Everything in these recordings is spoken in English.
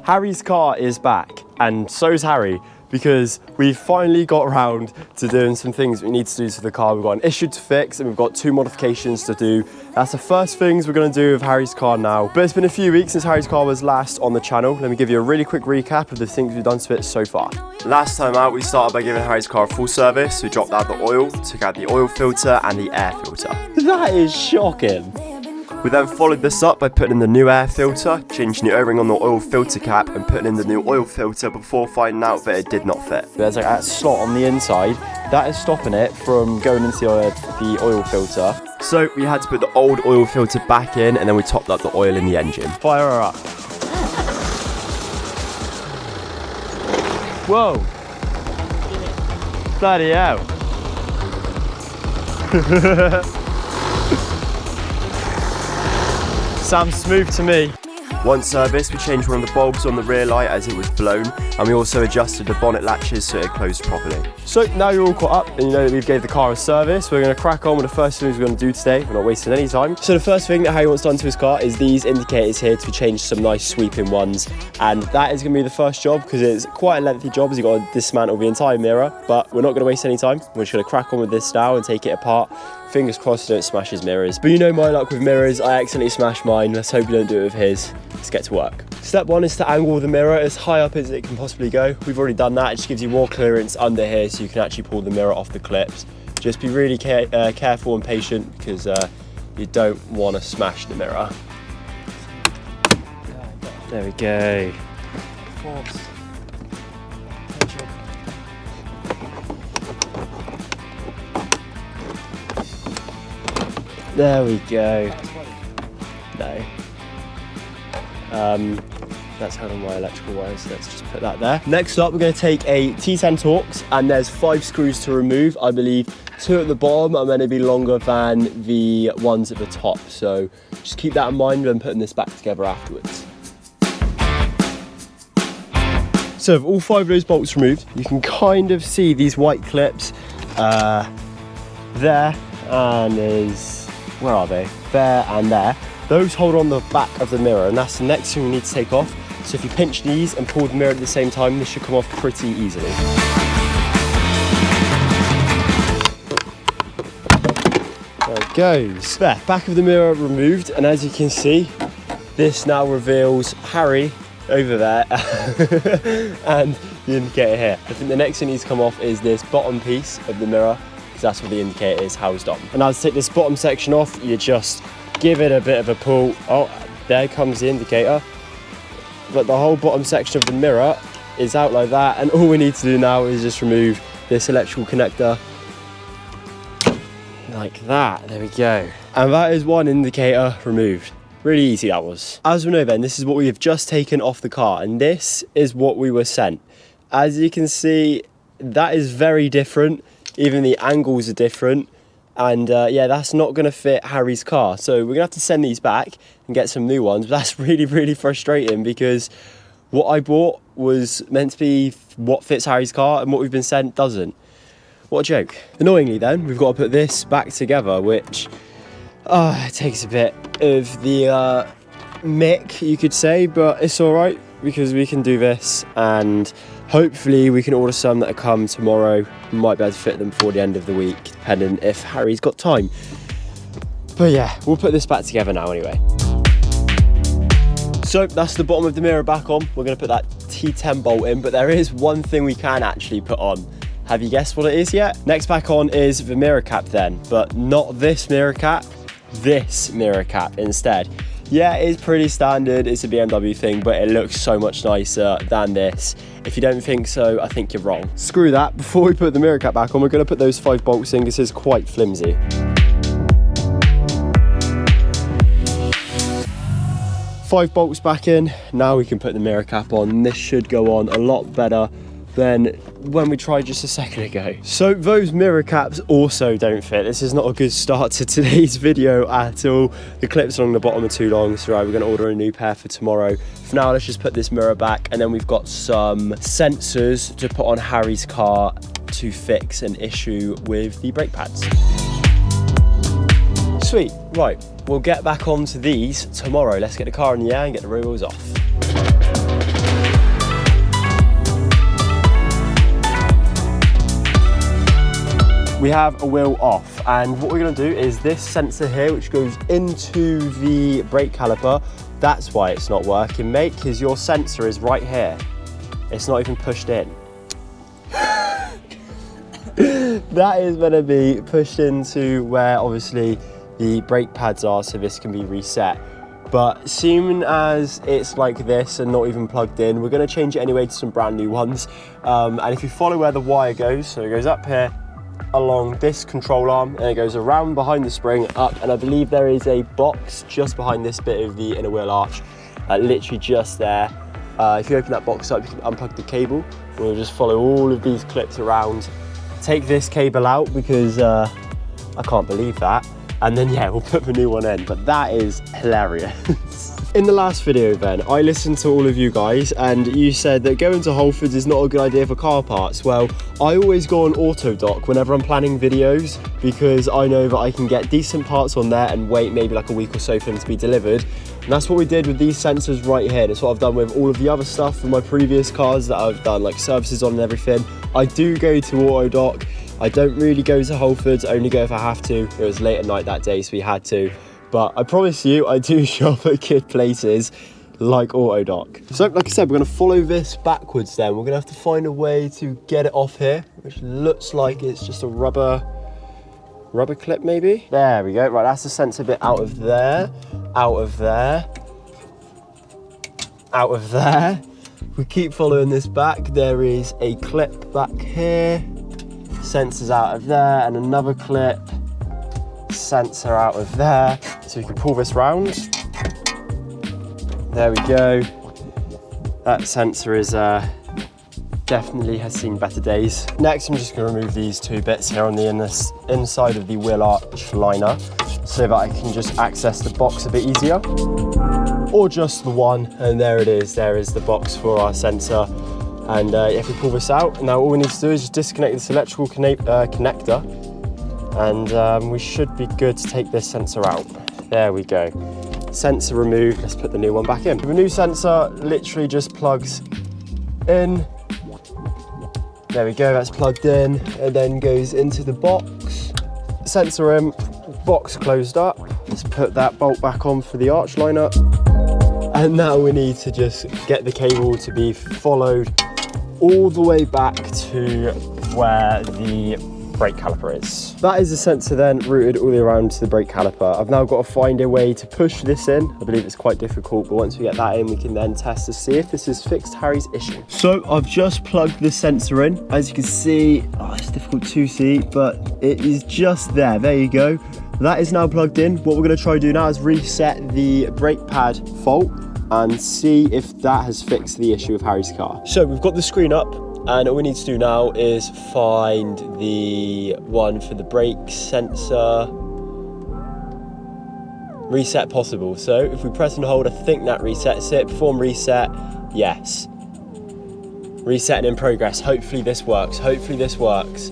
Harry's car is back, and so's Harry, because we've finally got around to doing some things we need to do to the car. We've got an issue to fix and we've got 2 modifications to do. That's the first things we're gonna do with Harry's car now. But it's been a few weeks since Harry's car was last on the channel. Let me give you a really quick recap of the things we've done to it so far. Last time out, we started by giving Harry's car a full service. We dropped out the oil, took out the oil filter and the air filter. That is shocking. We then followed this up by putting in the new air filter, changing the O-ring on the oil filter cap and putting in the new oil filter before finding out that it did not fit. There's like that slot on the inside, that is stopping it from going into the oil filter. So we had to put the old oil filter back in and then we topped up the oil in the engine. Fire her up. Whoa. Bloody hell. Sounds smooth to me. Once serviced, we changed one of the bulbs on the rear light as it was blown, and we also adjusted the bonnet latches so it closed properly. So now you're all caught up and you know that we've gave the car a service. We're going to crack on with the first things we're going to do today. We're not wasting any time. So the first thing that Harry wants done to his car is these indicators here to change some nice sweeping ones, and that is going to be the first job because it's quite a lengthy job as you've got to dismantle the entire mirror, but we're not going to waste any time. We're just going to crack on with this now and take it apart. Fingers crossed I don't smash his mirrors. But you know my luck with mirrors, I accidentally smashed mine. Let's hope you don't do it with his. Let's get to work. Step 1 is to angle the mirror as high up as it can possibly go. We've already done that. It just gives you more clearance under here so you can actually pull the mirror off the clips. Just be really careful and patient because you don't want to smash the mirror. There we go. There we go. No. That's held on my electrical wires. Let's just put that there. Next up, we're going to take a T10 Torx, and there's 5 screws to remove. I believe 2 at the bottom are meant to be longer than the ones at the top. So just keep that in mind when putting this back together afterwards. So with all 5 of those bolts removed, you can kind of see these white clips there, and there's, where are they? There and there. Those hold on the back of the mirror, and that's the next thing we need to take off. So if you pinch these and pull the mirror at the same time, this should come off pretty easily. There it goes. There, back of the mirror removed, and as you can see, this now reveals Harry over there and the indicator here. I think the next thing needs to come off is this bottom piece of the mirror, because that's where the indicator is housed on. And now to take this bottom section off, you just give it a bit of a pull. Oh, there comes the indicator. But the whole bottom section of the mirror is out like that, and all we need to do now is just remove this electrical connector like that. There we go. And that is one indicator removed. Really easy that was. As we know then, this is what we have just taken off the car, and this is what we were sent. As you can see, that is very different. Even the angles are different. And yeah, that's not going to fit Harry's car. So we're going to have to send these back and get some new ones. But that's really, really frustrating because what I bought was meant to be what fits Harry's car, and what we've been sent doesn't. What a joke. Annoyingly then, we've got to put this back together, which it takes a bit of the mick, you could say, but it's all right because we can do this, and hopefully we can order some that come tomorrow. We might be able to fit them before the end of the week, depending if Harry's got time. But yeah, we'll put this back together now anyway. So that's the bottom of the mirror back on. We're going to put that T10 bolt in, but there is one thing we can actually put on. Have you guessed what it is yet? Next back on is the mirror cap then, but not this mirror cap, this mirror cap instead. Yeah, it is pretty standard, it's a BMW thing, but it looks so much nicer than this. If you don't think so, I think you're wrong. Screw that, before we put the mirror cap back on, we're going to put those 5 bolts in because it's quite flimsy. Five bolts back in, now we can put the mirror cap on. This should go on a lot better than when we tried just a second ago. So those mirror caps also don't fit. This is not a good start to today's video at all. The clips along the bottom are too long, so right, we're gonna order a new pair for tomorrow. For now, let's just put this mirror back, and then we've got some sensors to put on Harry's car to fix an issue with the brake pads. Sweet, right, we'll get back onto these tomorrow. Let's get the car in the air and get the rear wheels off. we have a wheel off, and what we're going to do is this sensor here, which goes into the brake caliper, that's why it's not working, mate, because your sensor is right here. It's not even pushed in. That is going to be pushed into where obviously the brake pads are, so this can be reset. But soon as it's like this and not even plugged in, we're going to change it anyway to some brand new ones. And if you follow where the wire goes, so it goes up here along this control arm, and it goes around behind the spring up, and I believe there is a box just behind this bit of the inner wheel arch, literally just there. If you open that box up, you can unplug the cable. We'll just follow all of these clips around, take this cable out because I can't believe that, and then yeah, we'll put the new one in. But that is hilarious. In the last video then, I listened to all of you guys and you said that going to Whole Foods is not a good idea for car parts. Well, I always go on AutoDoc whenever I'm planning videos because I know that I can get decent parts on there and wait maybe like a week or so for them to be delivered. And that's what we did with these sensors right here. That's what I've done with all of the other stuff for my previous cars that I've done like services on and everything. I do go to AutoDoc. I don't really go to Whole Foods, I only go if I have to. It was late at night that day, so we had to. But I promise you, I do shop at good places like AutoDoc. So like I said, we're gonna follow this backwards then. We're gonna have to find a way to get it off here, which looks like it's just a rubber clip maybe. There we go, right, that's the sensor bit out of there, out of there, out of there. We keep following this back, there is a clip back here, sensors out of there, and another clip, sensor out of there. So we can pull this round. There we go. That sensor is definitely has seen better days. Next, I'm just going to remove these two bits here on the inside of the wheel arch liner so that I can just access the box a bit easier. Or just the one, and there it is. There is the box for our sensor. And if we pull this out, now all we need to do is just disconnect this electrical connector, and we should be good to take this sensor out. There we go. Sensor removed. Let's put the new one back in. The new sensor literally just plugs in. There we go, that's plugged in, and then goes into the box. Sensor in, box closed up. Let's put that bolt back on for the arch liner. And now we need to just get the cable to be followed all the way back to where the brake caliper is. That is the sensor then routed all the way around to the brake caliper. I've now got to find a way to push this in. I believe it's quite difficult, but once we get that in, we can then test to see if this has fixed Harry's issue. So I've just plugged the sensor in. As you can see, it's difficult to see, but it is just there. There you go. That is now plugged in. What we're going to try to do now is reset the brake pad fault and see if that has fixed the issue of Harry's car. So we've got the screen up, and all we need to do now is find the one for the brake sensor. Reset possible. So if we press and hold, I think that resets it. Perform reset, yes. Resetting in progress. Hopefully this works. Hopefully this works.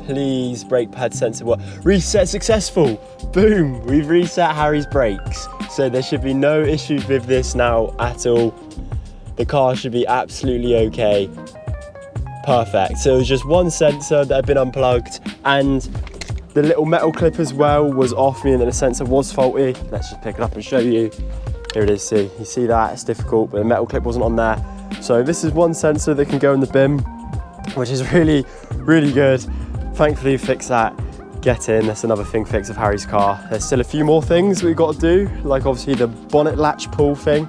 Please, brake pad sensor work. Reset successful. Boom, we've reset Harry's brakes. So there should be no issues with this now at all. The car should be absolutely okay. Perfect. So it was just one sensor that had been unplugged, and the little metal clip as well was off, meaning that the sensor was faulty. Let's just pick it up and show you. Here it is, see. You see that? It's difficult, but the metal clip wasn't on there. So this is one sensor that can go in the bin, which is really, really good. Thankfully, we fixed that. Get in, that's another thing fixed of Harry's car. There's still a few more things we've got to do, like obviously the bonnet latch pull thing,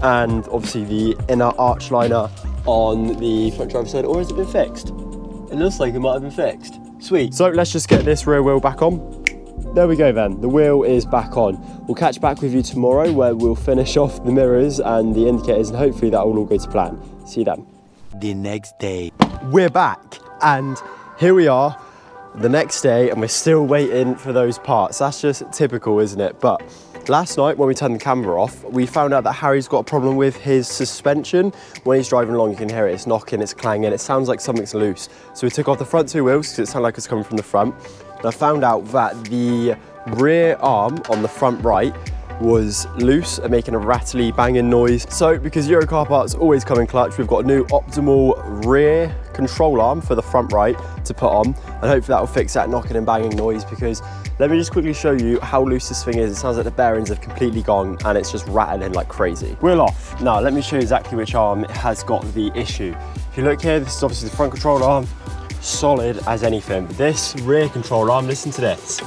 and obviously the inner arch liner on the front driver's side. Or has it been fixed? It looks like it might have been fixed. Sweet. So let's just get this rear wheel back on. There we go then, the wheel is back on. We'll catch back with you tomorrow where we'll finish off the mirrors and the indicators, and hopefully that will all go to plan. See you then. The next day. We're back, and here we are the next day, and we're still waiting for those parts. That's just typical, isn't it? But last night when we turned the camera off, we found out that Harry's got a problem with his suspension. When he's driving along, you can hear it, it's knocking, it's clanging, it sounds like something's loose. So we took off the front two wheels because it sounded like it's coming from the front. And I found out that the rear arm on the front right was loose and making a rattly banging noise. So because Euro car parts always come in clutch, we've got a new optimal rear control arm for the front right to put on, and hopefully that will fix that knocking and banging noise, because let me just quickly show you how loose this thing is. It sounds like the bearings have completely gone and it's just rattling like crazy. Wheel off. Now let me show you exactly which arm has got the issue. If you look here, this is obviously the front control arm, solid as anything. But this rear control arm, listen to this.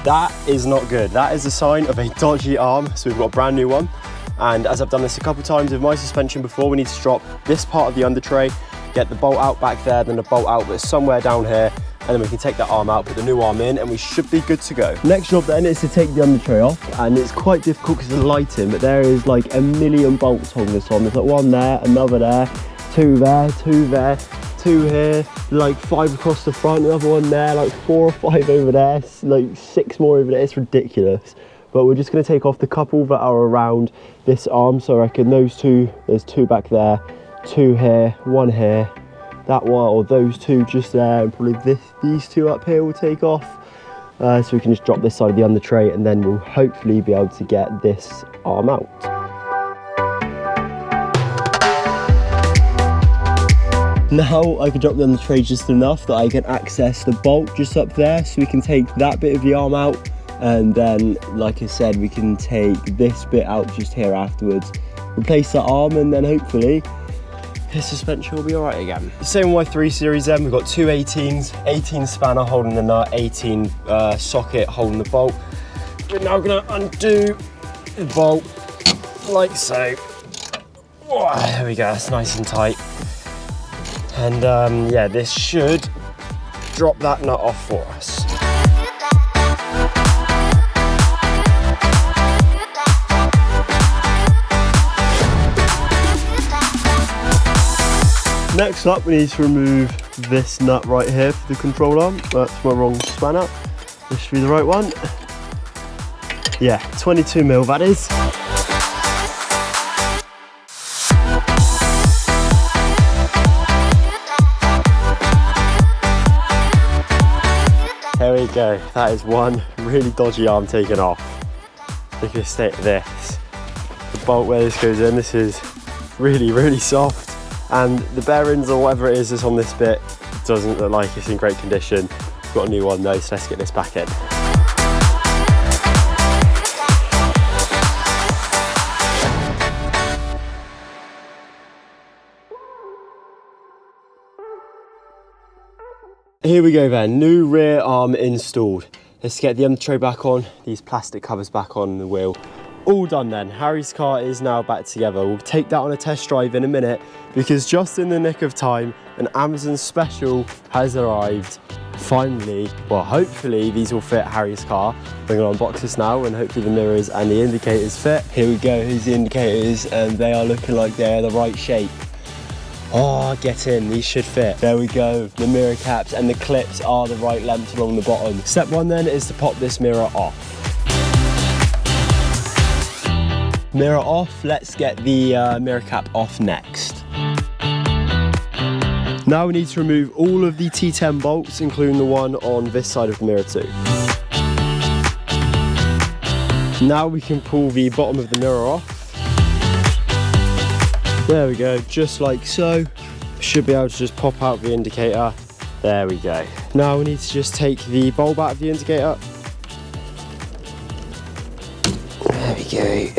That is not good. That is a sign of a dodgy arm. So we've got a brand new one. And as I've done this a couple of times with my suspension before, we need to drop this part of the under tray, get the bolt out back there, then the bolt out, but it's somewhere down here. And then we can take that arm out, put the new arm in, and we should be good to go. Next job then is to take the under tray off, and it's quite difficult because of the lighting, but there is like a million bolts holding this on. There's like one there, another there, two there, two here, like 5 across the front, another one there, like 4 or 5 over there, like 6 more over there. It's ridiculous. But we're just gonna take off the couple that are around this arm. So I reckon those two, there's 2 back there, 2 here, 1 here, that one, or those 2 just there, and probably these 2 up here will take off. So we can just drop this side of the under tray, and then we'll hopefully be able to get this arm out. Now I can drop the under tray just enough that I can access the bolt just up there, so we can take that bit of the arm out, and then like I said, we can take this bit out just here afterwards, replace that arm, and then hopefully his suspension will be all right again. Same with my 3 Series then, we've got 2 18s, 18 spanner holding the nut, 18 socket holding the bolt. We're now gonna undo the bolt like so. Oh, there we go, that's nice and tight. And yeah, this should drop that nut off for us. Next up, we need to remove this nut right here for the control arm. That's my wrong spanner. This should be the right one. Yeah, 22mm that is. There we go, that is one really dodgy arm taken off. Look at the state of this. The bolt where this goes in, this is really, really soft. And the bearings or whatever it is that's on this bit doesn't look like it's in great condition. We've got a new one though, so let's get this back in. Here we go then, new rear arm installed. Let's get the under tray back on, these plastic covers back on the wheel. All done then, Harry's car is now back together. We'll take that on a test drive in a minute, because just in the nick of time, an Amazon special has arrived. Finally, well hopefully these will fit Harry's car. We're gonna unbox this now, and hopefully the mirrors and the indicators fit. Here we go, here's the indicators, and they are looking like they're the right shape. Oh, get in, these should fit. There we go, the mirror caps and the clips are the right length along the bottom. Step 1 then is to pop this mirror off. Mirror off, let's get the mirror cap off next. Now we need to remove all of the T10 bolts, including the one on this side of the mirror too. Now we can pull the bottom of the mirror off. There we go, just like so. Should be able to just pop out the indicator. There we go. Now we need to just take the bulb out of the indicator. There we go.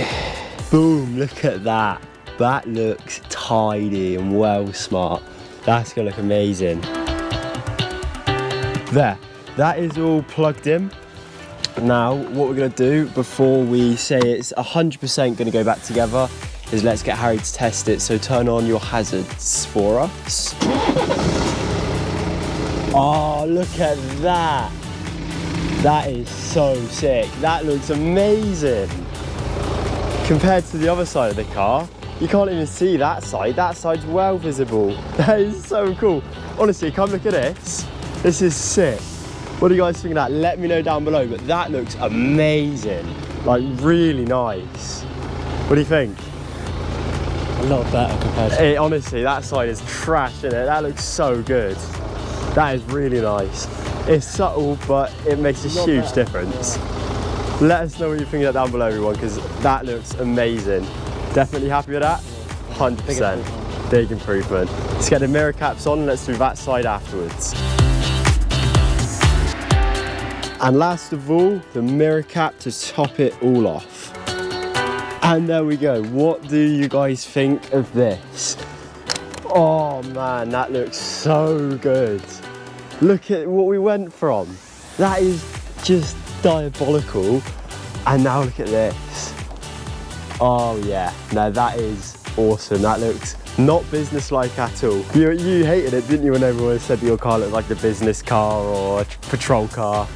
Boom, look at that. That looks tidy and well smart. That's gonna look amazing. There, that is all plugged in. Now, what we're gonna do before we say it's 100% gonna go back together is let's get Harry to test it. So turn on your hazards for us. Oh, look at that. That is so sick. That looks amazing. Compared to the other side of the car, you can't even see that side. That side's well visible. That is so cool. Honestly, come look at this. This is sick. What do you guys think of that? Let me know down below, but that looks amazing. Like, really nice. What do you think? A lot better compared to... Honestly, that side is trash, isn't it? That looks so good. That is really nice. It's subtle, but it makes a huge difference. Let us know what you think of that down below, everyone, because that looks amazing. Definitely happy with that? 100%. Big improvement. Let's get the mirror caps on and let's do that side afterwards. And last of all, the mirror cap to top it all off. And there we go. What do you guys think of this? Oh man, that looks so good. Look at what we went from. That is just diabolical. And now look at this. Oh yeah, now that is awesome. That looks not business-like at all. You hated it, didn't you, when everyone said that your car looked like a business car or a patrol car?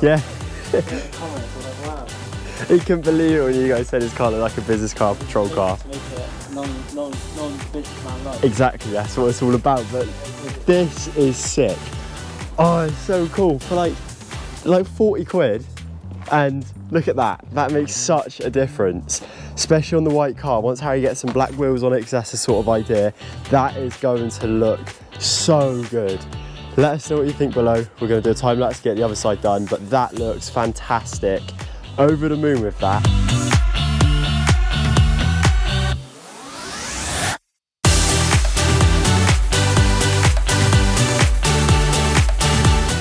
Yeah. He couldn't believe it when you guys said his car looked like a business car, patrol car. Make it non-businessman like. Exactly, that's what it's all about. But this is sick. Oh, it's so cool. For like 40 quid, and look at that. That makes such a difference, especially on the white car. Once Harry gets some black wheels on it, because that's the sort of idea, that is going to look so good. Let us know what you think below. We're going to do a time lapse to get the other side done, but that looks fantastic. Over the moon with that.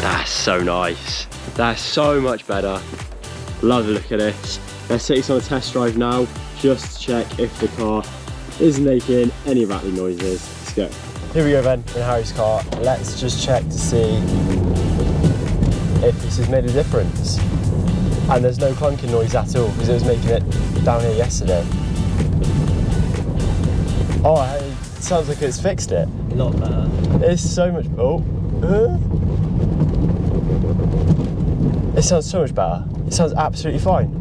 That's so nice. That's so much better. Love the look of this. Let's take this on a test drive now, just to check if the car isn't making any rattling noises. Let's go. Here we go then, in Harry's car. Let's just check to see if this has made a difference. And there's no clunking noise at all, because it was making it down here yesterday. Oh, it sounds like it's fixed it. A lot better. It's so much, it sounds so much better. It sounds absolutely fine.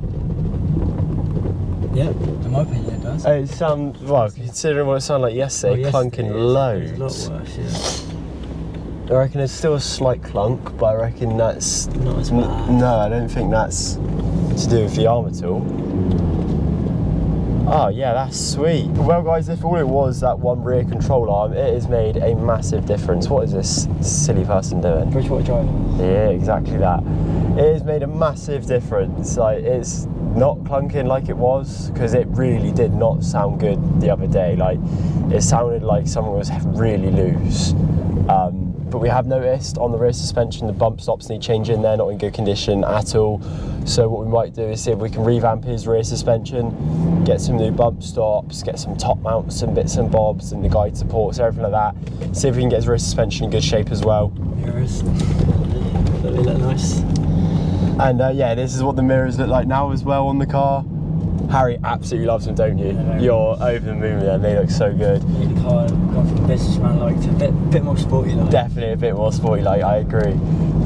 Yeah, in my opinion it does. It sounds, well, considering what it sounded like yesterday, clunking loads. It's a lot worse, yeah. I reckon there's still a slight clunk, but I reckon that's... Not as bad. No, I don't think that's to do with the arm at all. Oh yeah, that's sweet. Well guys, if all it was that one rear control arm, it has made a massive difference. What is this silly person doing? Bridgewater driver. Yeah, exactly that. It has made a massive difference. Like, it's not clunking like it was, because it really did not sound good the other day. Like, it sounded like someone was really loose. But we have noticed on the rear suspension the bump stops need changing. They're not in good condition at all. So what we might do is see if we can revamp his rear suspension, get some new bump stops, get some top mounts, some bits and bobs, and the guide supports, everything like that. See if we can get his rear suspension in good shape as well. Mirrors, they look nice. And yeah, this is what the mirrors look like now as well on the car. Harry absolutely loves them, don't you? Yeah, you're over the moon with them, they look so good. The car gone from businessman like to a bit more sporty like. Definitely a bit more sporty like, I agree.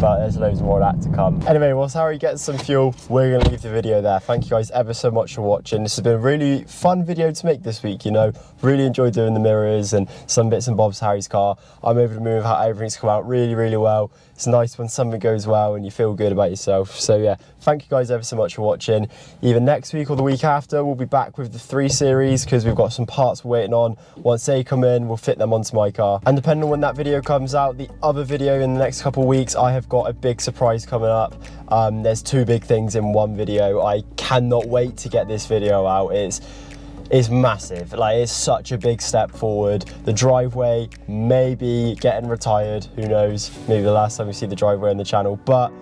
But there's loads more of that to come. Anyway, whilst Harry gets some fuel, we're going to leave the video there. Thank you guys ever so much for watching. This has been a really fun video to make this week, you know. Really enjoyed doing the mirrors and some bits and bobs of Harry's car. I'm over the moon with how everything's come out really, really well. It's nice when something goes well and you feel good about yourself. So yeah, thank you guys ever so much for watching. Either next week or the week after, we'll be back with the 3 series, because we've got some parts we're waiting on. Once they come in, we'll fit them onto my car. And depending on when that video comes out, the other video in the next couple of weeks, I have got a big surprise coming up. There's 2 big things in one video. I cannot wait to get this video out. It's massive. Like, it's such a big step forward. The driveway may be getting retired, who knows, maybe the last time we see the driveway on the channel, but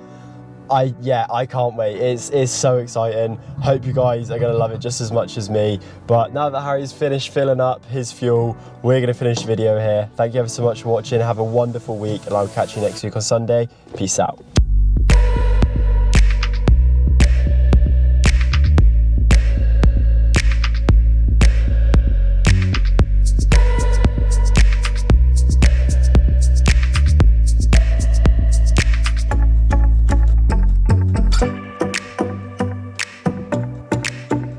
I can't wait. It's so exciting. Hope you guys are gonna love it just as much as me. But now that Harry's finished filling up his fuel, we're gonna finish the video here. Thank you ever so much for watching. Have a wonderful week, and I'll catch you next week on Sunday. Peace out.